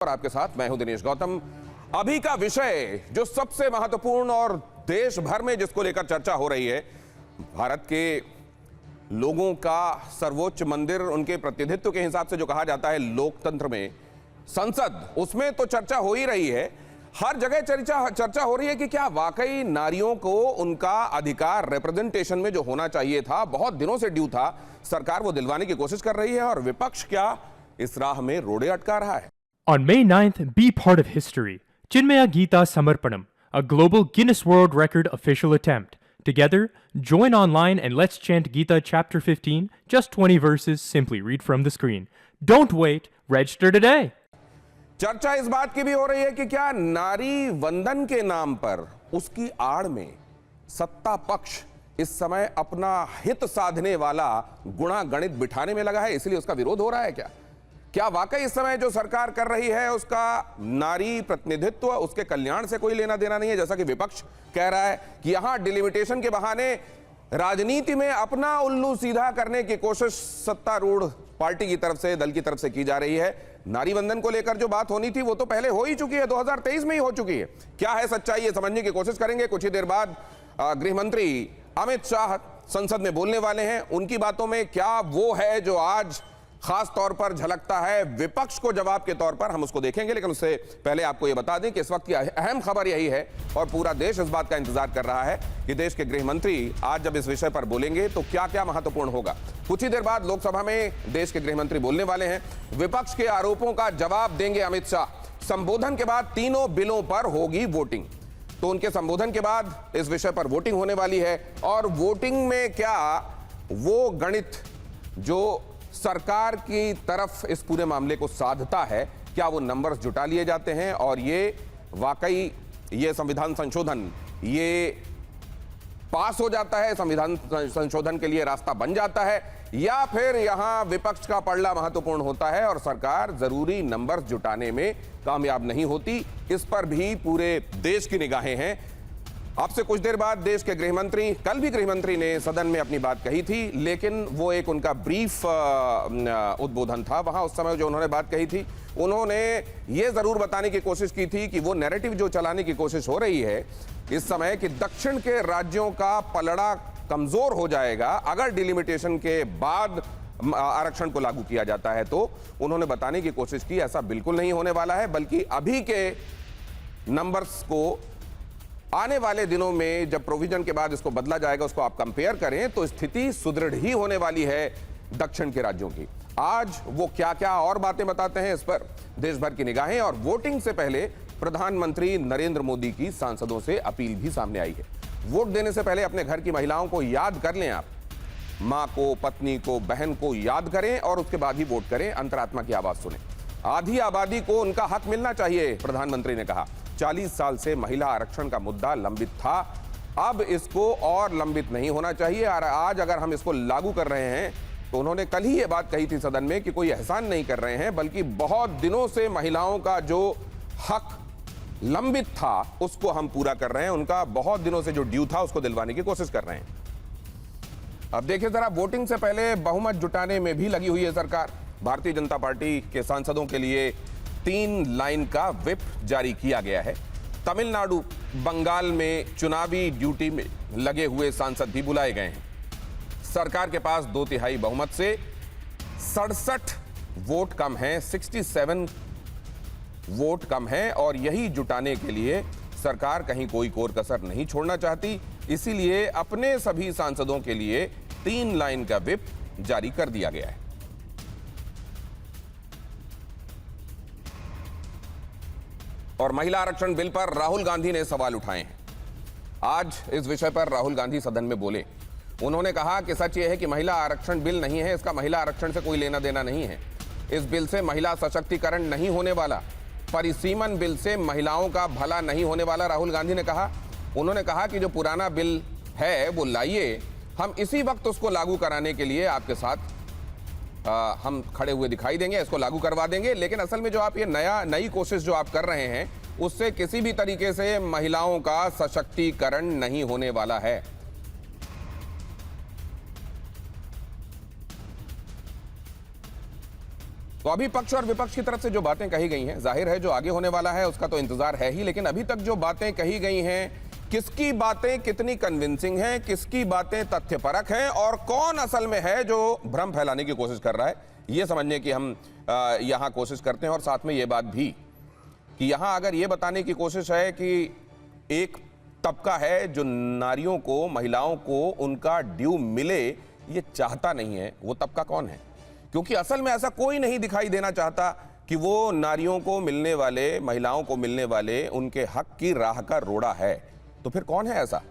और आपके साथ मैं हूं दिनेश गौतम। अभी का विषय जो सबसे महत्वपूर्ण और देश भर में जिसको लेकर चर्चा हो रही है, भारत के लोगों का सर्वोच्च मंदिर, उनके प्रतिनिधित्व के हिसाब से जो कहा जाता है लोकतंत्र में संसद, उसमें तो चर्चा हो ही रही है। हर जगह चर्चा हो रही है कि क्या वाकई नारियों को उनका अधिकार रिप्रेजेंटेशन में जो होना चाहिए था, बहुत दिनों से ड्यू था, सरकार वो दिलवाने की कोशिश कर रही है और विपक्ष क्या इस राह में रोड़े अटका रहा है। On May 9th, be part of history. Chinmaya Gita Samarpanam, a global Guinness World Record official attempt. Together, join online and let's chant Gita chapter 15, just 20 verses, simply read from the screen. Don't wait, register today. चर्चा इस बात की भी हो रही है कि क्या नारी वंदन के नाम पर उसकी आड़ में सत्ता पक्ष इस समय अपना हित साधने वाला गुणा गणित बिठाने में लगा है, इसलिए उसका विरोध हो रहा है। क्या वाकई इस समय जो सरकार कर रही है उसका नारी प्रतिनिधित्व, उसके कल्याण से कोई लेना देना नहीं है, जैसा कि विपक्ष कह रहा है कि यहां डिलिमिटेशन के बहाने राजनीति में अपना उल्लू सीधा करने की कोशिश सत्तारूढ़ पार्टी की तरफ से, दल की तरफ से की जा रही है। नारी वंदन को लेकर जो बात होनी थी वो तो पहले हो ही चुकी है, 2023 में ही हो चुकी है। क्या है सच्चाई, ये समझने की कोशिश करेंगे। कुछ ही देर बाद गृह मंत्री अमित शाह संसद में बोलने वाले हैं। उनकी बातों में क्या वो है जो आज खास तौर पर झलकता है विपक्ष को जवाब के तौर पर, हम उसको देखेंगे। लेकिन उससे पहले आपको यह बता दें कि इस वक्त की अहम खबर यही है और पूरा देश इस बात का इंतजार कर रहा है कि देश के गृह मंत्री आज जब इस विषय पर बोलेंगे तो क्या क्या महत्वपूर्ण होगा। कुछ ही देर बाद लोकसभा में देश के गृह मंत्री बोलने वाले हैं, विपक्ष के आरोपों का जवाब देंगे अमित शाह। संबोधन के बाद तीनों बिलों पर होगी वोटिंग, तो उनके संबोधन के बाद इस विषय पर वोटिंग होने वाली है। और वोटिंग में क्या वो गणित जो सरकार की तरफ इस पूरे मामले को साधता है, क्या वो नंबर्स जुटा लिए जाते हैं और ये वाकई ये संविधान संशोधन ये पास हो जाता है, संविधान संशोधन के लिए रास्ता बन जाता है, या फिर यहां विपक्ष का पलड़ा महत्वपूर्ण होता है और सरकार जरूरी नंबर्स जुटाने में कामयाब नहीं होती। इस पर भी पूरे देश की निगाहें हैं। आपसे कुछ देर बाद देश के गृहमंत्री, कल भी गृहमंत्री ने सदन में अपनी बात कही थी, लेकिन वो एक उनका ब्रीफ उद्बोधन था। वहां उस समय जो उन्होंने बात कही थी, उन्होंने ये जरूर बताने की कोशिश की थी कि वो नैरेटिव जो चलाने की कोशिश हो रही है इस समय कि दक्षिण के राज्यों का पलड़ा कमजोर हो जाएगा अगर डिलिमिटेशन के बाद आरक्षण को लागू किया जाता है। तो उन्होंने बताने की कोशिश की ऐसा बिल्कुल नहीं होने वाला है, बल्कि अभी के नंबर्स को आने वाले दिनों में जब प्रोविजन के बाद इसको बदला जाएगा, उसको आप कंपेयर करें तो स्थिति सुदृढ़ ही होने वाली है दक्षिण के राज्यों की। आज वो क्या क्या और बातें बताते हैं, इस पर देश भर की निगाहें। और वोटिंग से पहले प्रधानमंत्री नरेंद्र मोदी की सांसदों से अपील भी सामने आई है। वोट देने से पहले अपने घर की महिलाओं को याद कर लें, आप मां को, पत्नी को, बहन को याद करें और उसके बाद ही वोट करें। अंतरात्मा की आवाज सुने। आधी आबादी को उनका हक मिलना चाहिए, प्रधानमंत्री ने कहा। 40 साल से महिला आरक्षण का मुद्दा लंबित था, अब इसको और लंबित नहीं होना चाहिए। और आज अगर हम इसको लागू कर रहे हैं तो उन्होंने कल ही ये बात कही थी सदन में कि कोई एहसान नहीं कर रहे हैं, बल्कि बहुत दिनों से महिलाओं का जो हक लंबित था उसको हम पूरा कर रहे हैं। उनका बहुत दिनों से जो ड्यू था उसको दिलवाने की कोशिश कर रहे हैं। अब देखिए जरा, वोटिंग से पहले बहुमत जुटाने में भी लगी हुई है सरकार। भारतीय जनता पार्टी के सांसदों के लिए 3 लाइन का व्हिप जारी किया गया है। तमिलनाडु, बंगाल में चुनावी ड्यूटी में लगे हुए सांसद भी बुलाए गए हैं। सरकार के पास 2/3 बहुमत से 67 वोट कम हैं, 67 वोट कम हैं, और यही जुटाने के लिए सरकार कहीं कोई कोर कसर नहीं छोड़ना चाहती। इसीलिए अपने सभी सांसदों के लिए 3 लाइन का व्हिप जारी कर दिया गया है। और महिला आरक्षण बिल पर राहुल गांधी ने सवाल उठाए हैं। आज इस विषय पर राहुल गांधी सदन में बोले। उन्होंने कहा कि सच यह है कि महिला आरक्षण बिल नहीं है, इसका महिला आरक्षण से कोई लेना देना नहीं है। इस बिल से महिला सशक्तिकरण नहीं होने वाला, परिसीमन बिल से महिलाओं का भला नहीं होने वाला, राहुल गांधी ने कहा। उन्होंने कहा कि जो पुराना बिल है वो लाइए, हम इसी वक्त उसको लागू कराने के लिए आपके साथ हम खड़े हुए दिखाई देंगे, इसको लागू करवा देंगे। लेकिन असल में जो आप ये नई कोशिश जो आप कर रहे हैं उससे किसी भी तरीके से महिलाओं का सशक्तिकरण नहीं होने वाला है। तो अभी पक्ष और विपक्ष की तरफ से जो बातें कही गई हैं, जाहिर है जो आगे होने वाला है उसका तो इंतजार है ही, लेकिन अभी तक जो बातें कही गई हैं, किसकी बातें कितनी कन्विंसिंग हैं, किसकी बातें तथ्यपरक हैं और कौन असल में है जो भ्रम फैलाने की कोशिश कर रहा है, ये समझने की हम यहां कोशिश करते हैं। और साथ में ये बात भी कि यहां अगर ये बताने की कोशिश है कि एक तबका है जो नारियों को, महिलाओं को उनका ड्यू मिले ये चाहता नहीं है, वो तबका कौन है? क्योंकि असल में ऐसा कोई नहीं दिखाई देना चाहता कि वो नारियों को मिलने वाले, महिलाओं को मिलने वाले उनके हक की राह का रोड़ा है। तो फिर कौन है ऐसा?